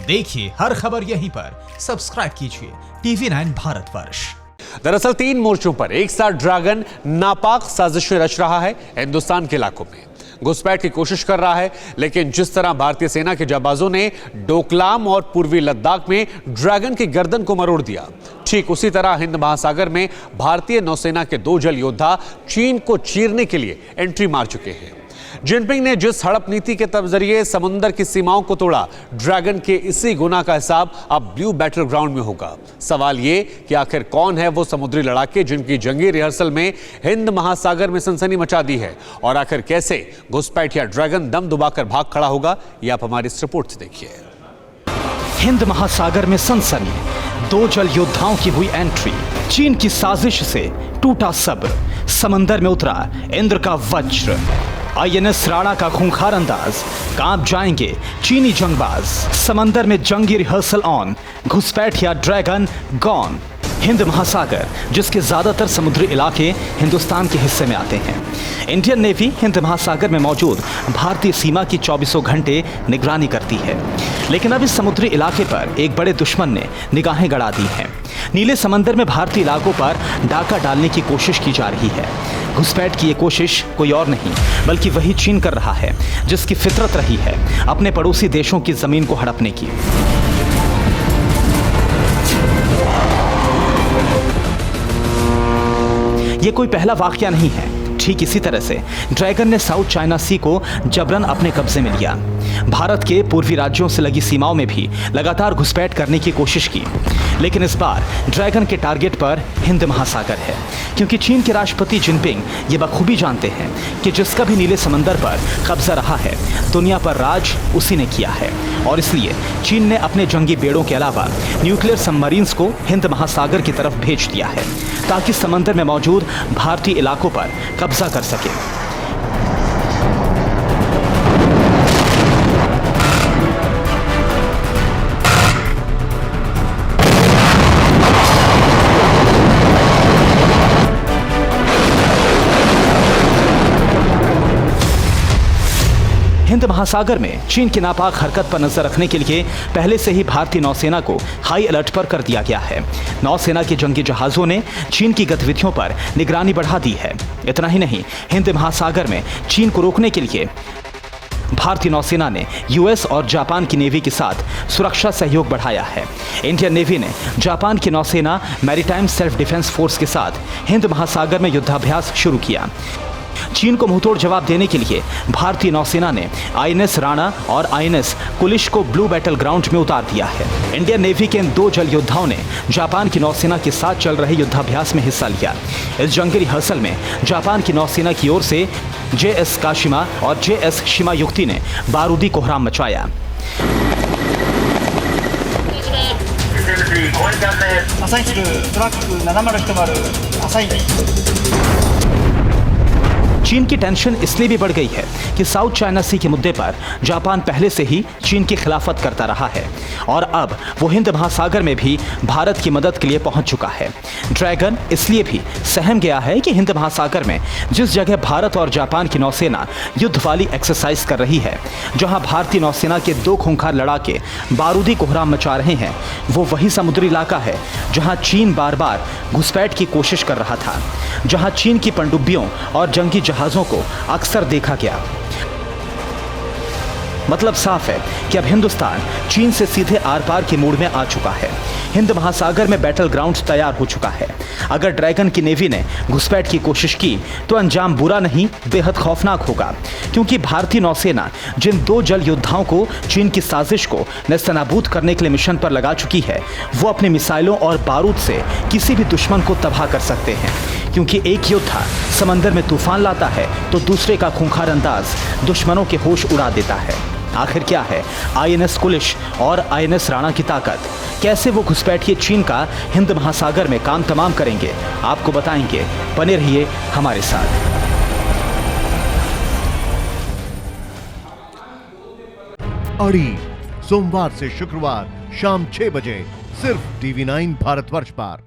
देखिए हर खबर यहीं पर, सब्सक्राइब कीजिए TV9 भारतवर्ष। दरअसल 3 मोर्चों पर एक साथ ड्रैगन नापाक साजिशें रच रहा है। हिंदुस्तान के इलाकों में घुसपैठ की कोशिश कर रहा है, लेकिन जिस तरह भारतीय सेना के जाबाजों ने डोकलाम और पूर्वी लद्दाख में ड्रैगन की गर्दन को मरोड़ दिया, ठीक उसी तरह हिंद महासागर में भारतीय नौसेना के 2 जल योद्धा चीन को चीरने के लिए एंट्री मार चुके हैं। जिनपिंग ने जिस हड़प नीति के जरिए समुद्र की सीमाओं को तोड़ा, ड्रैगन के इसी गुना का हिसाब अब ब्लू बैटल ग्राउंड में होगा। सवाल ये कि आखिर कौन है वो समुद्री लड़ाके जिनकी जंगी रिहर्सल में हिंद महासागर में सनसनी मचा दी है, और आखिर कैसे घुसपैठिया ड्रैगन दम दबाकर भाग खड़ा होगा, ये आप हमारी इस रिपोर्ट से देखिए। हिंद महासागर में सनसनी, 2 जल योद्धाओं की हुई एंट्री, चीन की साजिश से टूटा सब्र, समंदर में उतरा इंद्र का वज्र, INS राणा का खूंखार अंदाज, कांप जाएंगे चीनी जंगबाज, समंदर में जंगी रिहर्सल ऑन, घुसपैठिया ड्रैगन गॉन। हिंद महासागर जिसके ज्यादातर समुद्री इलाके हिंदुस्तान के हिस्से में आते हैं। इंडियन नेवी हिंद महासागर में मौजूद भारतीय सीमा की 24 घंटे निगरानी करती है, लेकिन अब इस समुद्री इलाके पर एक बड़े दुश्मन ने निगाहें गड़ा दी हैं। नीले समंदर में भारतीय इलाकों पर डाका डालने की कोशिश की जा रही है। घुसपैठ की ये कोशिश कोई और नहीं बल्कि वही चीन कर रहा है जिसकी फितरत रही है अपने पड़ोसी देशों की जमीन को हड़पने की। ये कोई पहला वाकया नहीं है। ठीक इसी तरह से ड्रैगन ने साउथ चाइना सी को जबरन अपने कब्जे में लिया। भारत के पूर्वी राज्यों से लगी सीमाओं में भी लगातार घुसपैठ करने की कोशिश की, लेकिन इस बार ड्रैगन के टारगेट पर हिंद महासागर है, क्योंकि चीन के राष्ट्रपति जिनपिंग ये बखूबी जानते हैं कि जिसका भी नीले समंदर पर कब्जा रहा है, दुनिया पर राज उसी ने किया है, और इसलिए चीन ने अपने जंगी बेड़ों के अलावा न्यूक्लियर सबमरीन्स को हिंद महासागर की तरफ भेज दिया है ताकि समंदर में मौजूद भारतीय इलाकों पर कब्जा कर सके। हिंद महासागर में चीन की नापाक हरकत पर नजर रखने के लिए पहले से ही भारतीय नौसेना को हाई अलर्ट पर कर दिया गया है। नौसेना के जंगी जहाजों ने चीन की गतिविधियों पर निगरानी बढ़ा दी है। इतना ही नहीं, हिंद महासागर में चीन को रोकने के लिए भारतीय नौसेना ने US और जापान की नेवी के साथ सुरक्षा सहयोग बढ़ाया है। इंडियन नेवी ने जापान की नौसेना मैरीटाइम सेल्फ डिफेंस फोर्स के साथ हिंद महासागर में युद्धाभ्यास शुरू किया। चीन को मुंहतोड़ जवाब देने के लिए भारतीय नौसेना ने INS राणा और INS कुलिश को ब्लू बैटल ग्राउंड में उतार दिया है। इंडियन नेवी के इन 2 जल योद्धाओं ने जापान की नौसेना के साथ चल रहे युद्धाभ्यास में हिस्सा लिया। इस जंगी रिहर्सल में जापान की नौसेना की ओर से JS काशिमा और JS शिमायुक्ति ने बारूदी कोहराम मचाया। चीन की टेंशन इसलिए भी बढ़ गई है कि साउथ चाइना सी के मुद्दे पर जापान पहले से ही चीन की खिलाफत करता रहा है, और अब वो हिंद महासागर में भी भारत की मदद के लिए पहुंच चुका है। ड्रैगन इसलिए भी सहम गया है कि हिंद महासागर में जिस जगह भारत और जापान की नौसेना युद्ध वाली एक्सरसाइज कर रही है, जहां भारतीय नौसेना के 2 खूंखार लड़ाके बारूदी कोहराम मचा रहे हैं, वो वही समुद्री इलाका है जहां चीन बार बार घुसपैठ की कोशिश कर रहा था, जहां चीन की पनडुब्बियों और जंगी जहाजों को अक्सर देखा गया। मतलब साफ है कि अब हिंदुस्तान चीन से सीधे आर पार के मूड में आ चुका है। हिंद महासागर में बैटल ग्राउंड तैयार हो चुका है। अगर ड्रैगन की नेवी ने घुसपैठ की कोशिश की तो अंजाम बुरा नहीं, बेहद खौफनाक होगा, क्योंकि भारतीय नौसेना जिन 2 जल योद्धाओं को चीन की साजिश को नेस्तनाबूद करने के लिए मिशन पर लगा चुकी है, वो अपने मिसाइलों और बारूद से किसी भी दुश्मन को तबाह कर सकते हैं, क्योंकि एक योद्धा समंदर में तूफान लाता है तो दूसरे का खूंखार अंदाज दुश्मनों के होश उड़ा देता है। आखिर क्या है INS कुलिश और INS राणा की ताकत? कैसे वो घुसपैठिए चीन का हिंद महासागर में काम तमाम करेंगे, आपको बताएंगे। बने रहिए हमारे साथ। अड़ी सोमवार से शुक्रवार शाम 6 बजे सिर्फ TV9 भारतवर्ष पर।